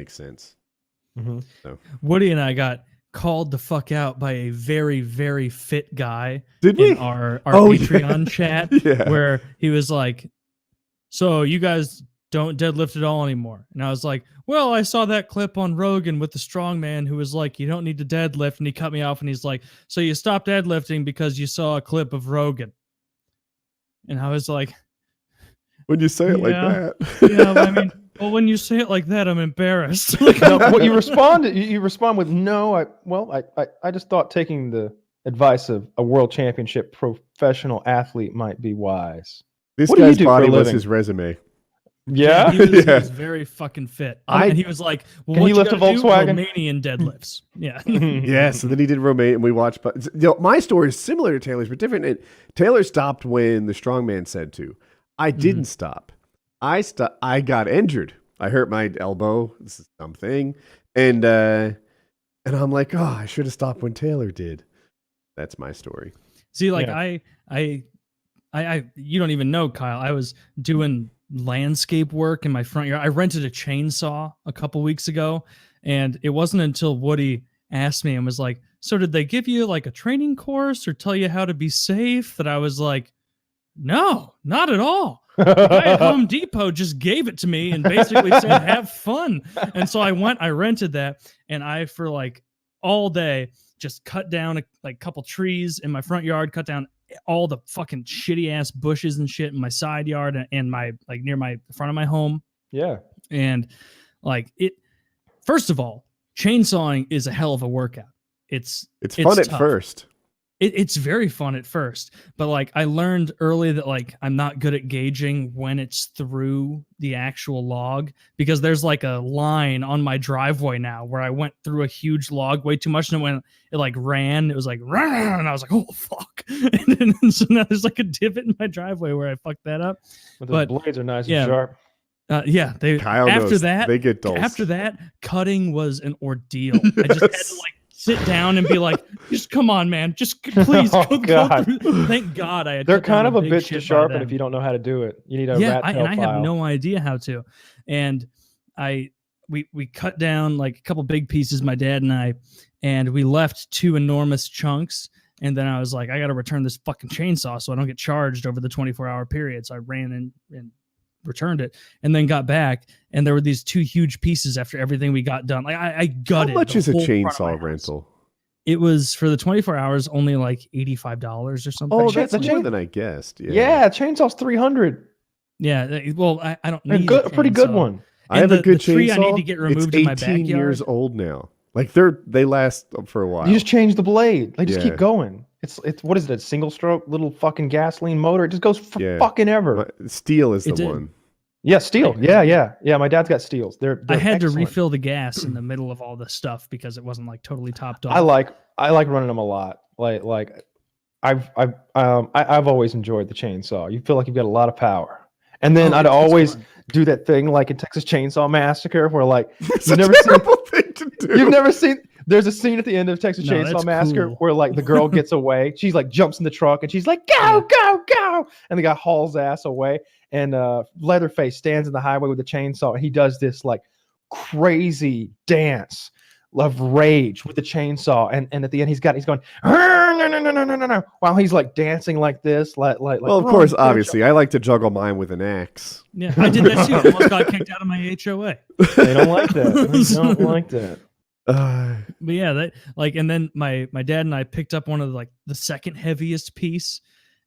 Makes sense. Mm-hmm. So. Woody and I got called the fuck out by a very, very fit guy Did we? in our Patreon chat, Yeah. where he was like, so you guys don't deadlift at all anymore. And I was like, well, I saw that clip on Rogan with the strong man who was like, you don't need to deadlift. And he cut me off and he's like, so you stopped deadlifting because you saw a clip of Rogan. And I was like, when you say it like that. Yeah, I mean, well, when you say it like that, I'm embarrassed. No, what you respond with, no, I just thought taking the advice of a world championship professional athlete might be wise. This guy's body was his resume. Yeah, he was very fucking fit. And he was like, well, can what he lift a Volkswagen? Romanian deadlifts. Yeah. Yeah, so then he did Romanian, and we watched. But my story is similar to Taylor's, but different. Taylor stopped when the strongman said to. I didn't stop. I got injured. I hurt my elbow. This is something, and I'm like, oh, I should have stopped when Taylor did. That's my story. See, like I you don't even know, Kyle. I was doing landscape work in my front yard. I rented a chainsaw a couple weeks ago, and it wasn't until Woody asked me and was like, so did they give you like a training course or tell you how to be safe? That I was like, no, not at all. The guy at Home Depot just gave it to me and basically said, have fun. And so I rented that, and I, for like all day, just cut down a couple trees in my front yard, cut down all the fucking shitty ass bushes and shit in my side yard and my, like, near my front of my home. Yeah. And like first of all, chainsawing is a hell of a workout. It's fun at tough. First. It's very fun at first, but like I learned early that like I'm not good at gauging when it's through the actual log, because there's like a line on my driveway now where I went through a huge log way too much, and when it like ran, it was like rah, and I was like, oh fuck, and so now there's like a divot in my driveway where I fucked that up. But those blades are nice and sharp. Yeah, Kyle after knows, that they get dull. After that, cutting was an ordeal. I just had to like sit down and be like, just come on, man, just please go through. Thank God I had. They're kind of a bitch to sharpen if you don't know how to do it. You need a rat tail file. I have no idea how to. And we cut down like a couple big pieces, my dad and I, and we left 2 enormous chunks. And then I was like, I got to return this fucking chainsaw so I don't get charged over the 24-hour period. So I ran in and returned it, and then got back, and there were these 2 huge pieces after everything we got done. Like I gutted. How much is a chainsaw rental? It was, for the 24 hours, only like $85 or something. Oh, that's more than I guessed. Yeah, chainsaw's $300. Yeah, well, I don't need a pretty good one. I have a good chainsaw. Tree I need to get removed in my backyard. 18 years old now. Like they last for a while. You just change the blade. They just keep going. It's what is it? A single stroke little fucking gasoline motor. It just goes for fucking ever. Steel is the one. Yeah, steel. Yeah. My dad's got steels. They're I had excellent. to refill the gas in the middle of all this stuff because it wasn't like totally topped off. I like running them a lot. Like I've always enjoyed the chainsaw. You feel like you've got a lot of power. And then I'd always do that thing like in Texas Chainsaw Massacre where like you've never seen. There's a scene at the end of Texas Chainsaw Massacre where like the girl gets away. She's like jumps in the truck and she's like, go, and the guy hauls ass away. And Leatherface stands in the highway with a chainsaw. And he does this like crazy dance of rage with the chainsaw. And at the end he's going, no, while he's like dancing like this. Well, of course, obviously, I like to juggle mine with an axe. Yeah, I did that too. I almost got kicked out of my HOA. They don't like that. They don't like that. But yeah, that like, and then my dad and I picked up one of the second heaviest piece,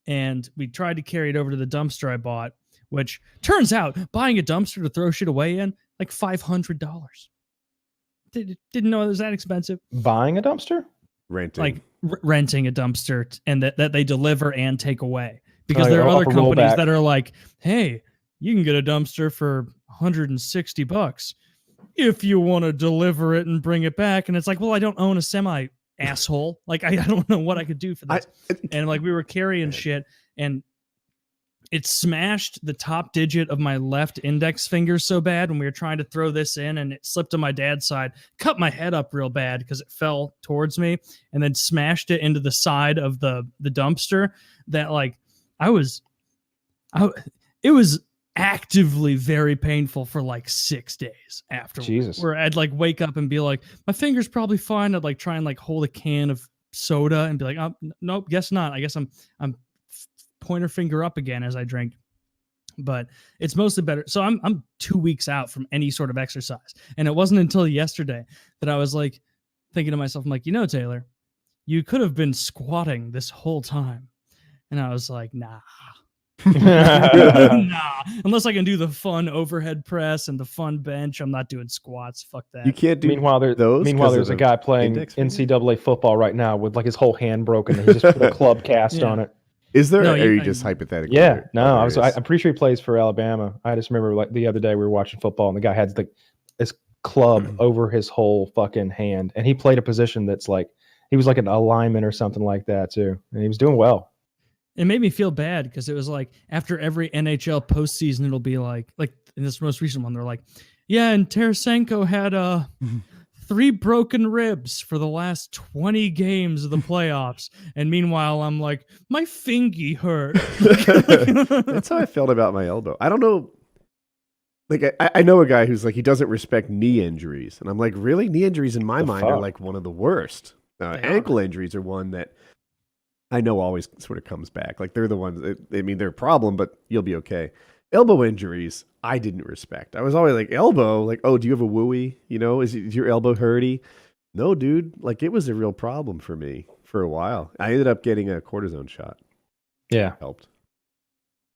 and we tried to carry it over to the dumpster I bought, which turns out buying a dumpster to throw shit away in like $500. Didn't know it was that expensive. Buying a dumpster? Renting. Like renting a dumpster, and that they deliver and take away, because there are other companies that are like, hey, you can get a dumpster for $160 if you want to deliver it and bring it back. And it's like, well, I don't own a semi, asshole. Like I don't know what I could do for this. And like we were carrying shit, and it smashed the top digit of my left index finger so bad when we were trying to throw this in, and it slipped on my dad's side, cut my head up real bad because it fell towards me, and then smashed it into the side of the dumpster. That like it was actively very painful for like 6 days afterwards. Jesus. Where I'd like wake up and be like, my finger's probably fine. I'd like try and like hold a can of soda and be like, oh, nope, guess not. I guess I'm pointer finger up again as I drink. But it's mostly better. So I'm 2 weeks out from any sort of exercise. And it wasn't until yesterday that I was like thinking to myself, I'm like, Taylor, you could have been squatting this whole time. And I was like, nah. Nah. Unless I can do the fun overhead press and the fun bench, I'm not doing squats. Fuck that. You can't do Meanwhile, there's a guy playing NCAA football right now with like his whole hand broken. And he just put a club cast on it. Is there? No, or are you just hypothetically? Yeah, no. I'm pretty sure he plays for Alabama. I just remember like the other day we were watching football and the guy had this club over his whole fucking hand, and he played a position that's like he was like an alignment or something like that too, and he was doing well. It made me feel bad because it was like after every NHL postseason, it'll be like in this most recent one, they're like, yeah, and Tarasenko had 3 broken ribs for the last 20 games of the playoffs. And meanwhile, I'm like, my fingy hurt. That's how I felt about my elbow. I don't know. Like, I know a guy who's like, he doesn't respect knee injuries. And I'm like, really? Knee injuries in my mind are like one of the worst. Ankle injuries are one that I know always sort of comes back. Like, they're the ones, they're a problem, but you'll be okay. Elbow injuries, I didn't respect. I was always like, elbow, like, oh, do you have a wooey? Is your elbow hurty? No, dude. Like, it was a real problem for me for a while. I ended up getting a cortisone shot. Yeah. Helped.